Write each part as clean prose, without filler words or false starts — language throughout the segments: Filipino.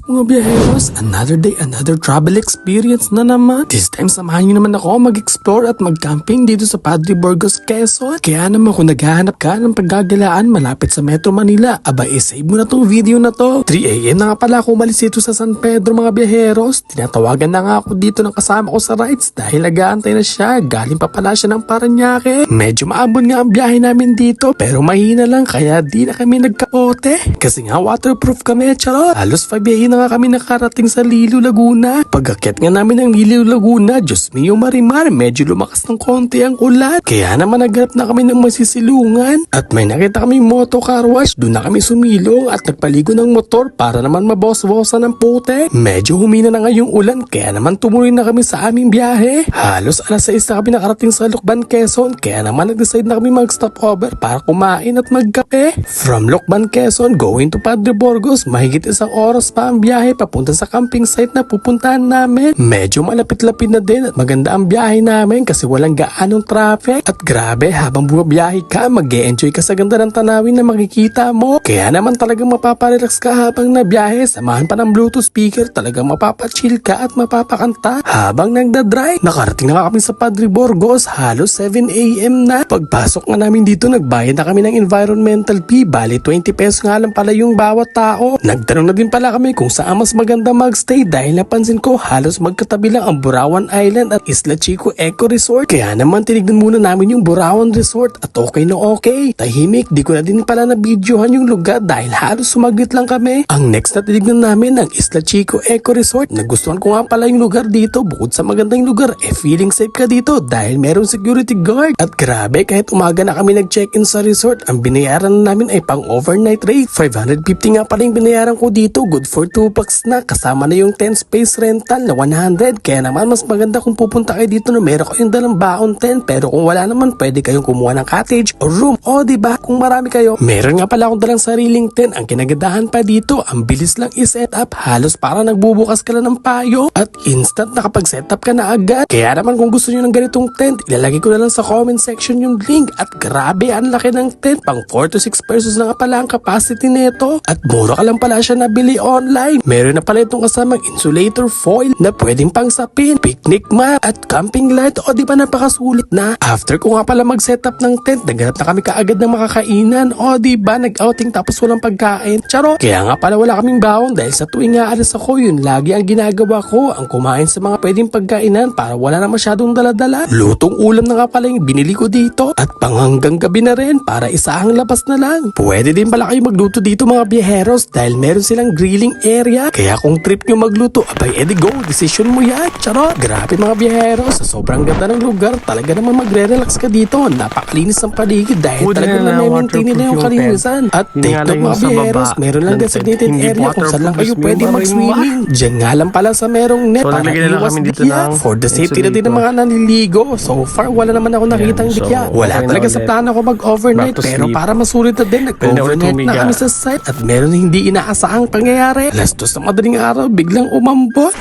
Mga biyaheros, another day, another travel experience na naman. This time, samahan nyo naman ako mag-explore at mag-camping dito sa Padre Burgos, Quezon. Kaya naman kung naghahanap ka ng paggagalaan malapit sa Metro Manila, aba save mo na tong video na to. 3 AM na nga pala ako umalis dito sa San Pedro mga biyaheros. Tinatawagan na nga ako dito ng kasama ko sa rides dahil nag-aantay na siya. Galing pa pala siya ng Paranaque. Medyo maabon nga ang biyahe namin dito pero mahina lang kaya di na kami nagkapote. Kasi nga waterproof kami, charot. Halos 5 AM na nga kami nakarating sa Lilo, Laguna. Pag-akyat nga namin ng Lilo, Laguna, Diyos mio marimar, medyo lumakas ng konti ang ulan. Kaya naman naghanap na kami ng masisilungan. At may nakita kami moto car wash, doon na kami sumilong at nagpaligo ng motor para naman mabos-bosan ng puti. Medyo humina na nga yung ulan kaya naman tumuloy na kami sa aming biyahe. Halos alas 6 na kami nakarating sa Lucban, Quezon. Kaya naman nag-decide na kami mag-stop over para kumain at magkape. From Lucban, Quezon, going to Padre Burgos, mahigit 1 oras pa ang biyahe papunta sa camping site na pupuntahan namin. Medyo malapit-lapit na din at maganda ang biyahe namin kasi walang gaanong traffic. At grabe, habang bumabiyahe ka, mag-e-enjoy ka sa ganda ng tanawin na makikita mo. Kaya naman talagang mapaparelax ka habang nabiyahe. Samahan pa ng Bluetooth speaker, talagang mapapachill ka at mapapakanta habang nagdadrive. Nakarating na kami sa Padre Burgos, halos 7 AM na. Pagpasok nga namin dito, nagbayad na kami ng environmental fee. Bali 20 pesos nga lang pala yung bawat tao. Nagtanong na din pala kami kung saan mas maganda magstay dahil napansin ko halos magkatabi lang ang Burawan Island at Isla Chico Eco Resort. Kaya naman tinignan muna namin yung Burawan Resort at okay na okay. Tahimik, di ko na din pala na-videohan yung lugar dahil halos sumaglit lang kami. Ang next na tinignan namin ang Isla Chico Eco Resort. Nagustuhan ko nga pala yung lugar dito. Bukod sa magandang lugar, feeling safe ka dito dahil merong security guard. At grabe, kahit umaga na kami nag-check-in sa resort, ang binayaran na namin ay pang overnight rate. 550 nga pala yung binayaran ko dito. Good for 2 packs na. Kasama na yung 10 space rental na 100. Kaya naman mas maganda kung pupunta kayo dito na meron kayong dalang baon 10. Pero kung wala naman, pwede kayong kumuha ng cottage o room. O diba, kung marami kayo. Meron nga pala akong dalang sariling tent. Ang kinagadahan pa dito, ang bilis lang i-set up. Halos para nagbubukas ka lang ng payo. At instant nakapag-set up ka na agad. Kaya naman kung gusto nyo ng ganitong tent, ilalagay ko na lang sa comment section yung link. At grabe, ang laki ng tent. Pang 4 to 6 persons na nga pala ang capacity nito. At mura ka lang pala siya nabili online. Meron na pala itong kasamang insulator foil na pwedeng pang sapin, picnic mat at camping light. O diba napakasulit na. After ko nga pala mag-setup ng tent, naghanap na kami kaagad ng makakainan. O diba nag-outing tapos walang pagkain. Charo. Kaya nga pala wala kaming baon dahil sa tuwing nga alis ako, yun lagi ang ginagawa ko, ang kumain sa mga pwedeng pagkainan para wala na masyadong daladala. Lutong ulam na nga pala yung binili ko dito at panghanggang gabi na rin para isahang labas na lang. Pwede din pala kayo magluto dito mga biyaheros dahil meron silang grilling area. Kaya kung trip nyo magluto, abay edi go, decision mo yan. Charot. Grabe mga biyaheros, sa sobrang ganda ng lugar, talaga naman magre-relax ka dito. Napakalinis ang paligid dahil talaga na-maintain nila yung kalinisan. At take note mga biyaheros, meron lang designated area kung saan lang kayo pwede mag-swimming. Diyan nga lang pala sa merong net para iwas dikya. For the safety na din ng mga naniligo. So far, wala naman ako nakitang dikya. Wala talaga sa plano ko mag-overnight pero para masulit na din, nag-overnight na kami sa site at meron hindi inaasahang pangyayari. Alas 2 sa madaling araw, biglang umambot.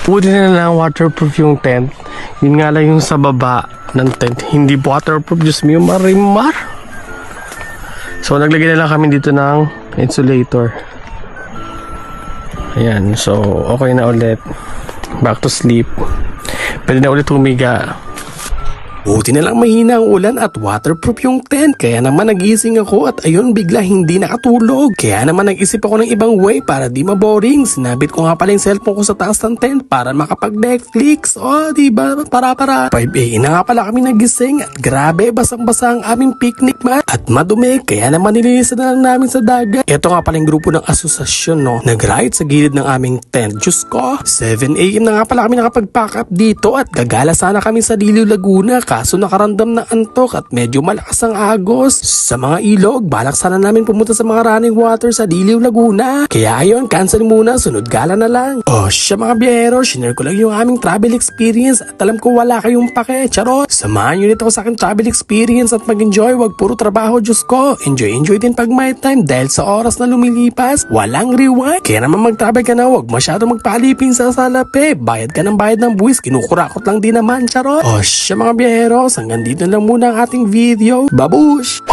Buti na lang waterproof yung tent. Yun nga lang yung sa baba ng tent. Hindi waterproof. Diyos mo yung marimar. So naglagay na lang kami dito ng insulator. Ayan. So okay na ulit. Back to sleep. Pwede na ulit humiga. Buti na lang mahina ang ulan at waterproof yung tent. Kaya naman nagising ako at ayun bigla hindi nakatulog. Kaya naman nag-isip ako ng ibang way para di maboring. Sinabit ko nga pala yung cellphone ko sa taas ng tent para makapag-Netflix. O diba, para 5 AM na nga pala kami nagising at grabe basang-basa ang aming picnic mat at madumi. Kaya naman nilinisan na lang namin sa dagat. Ito nga pala yung grupo ng asosasyon no. Nag-ride sa gilid ng aming tent. Diyos ko, 7 AM na nga pala kami nakapag-pack up dito at gagala sana kami sa Lilo, Laguna. Kaso nakaramdam ng antok at medyo malakas ang agos. Sa mga ilog, balak sana namin pumunta sa mga running water sa Diliw, Laguna. Kaya ayun, cancel muna, sunod gala na lang. O siya mga biyahero, shinare ko lang yung aming travel experience at alam ko wala kayong pake, charot. Samahan nyo nito sa aking travel experience at mag-enjoy, wag puro trabaho, Diyos ko. Enjoy din pag my time dahil sa oras na lumilipas, walang rewind. Kaya naman mag-travel ka na, wag masyado magpalipin sa salapi. Bayad ka ng bayad ng buwis, kinukurakot lang din naman, charot. O siya mga biyahero, Pero hanggang dito lang muna ang ating video. Babush!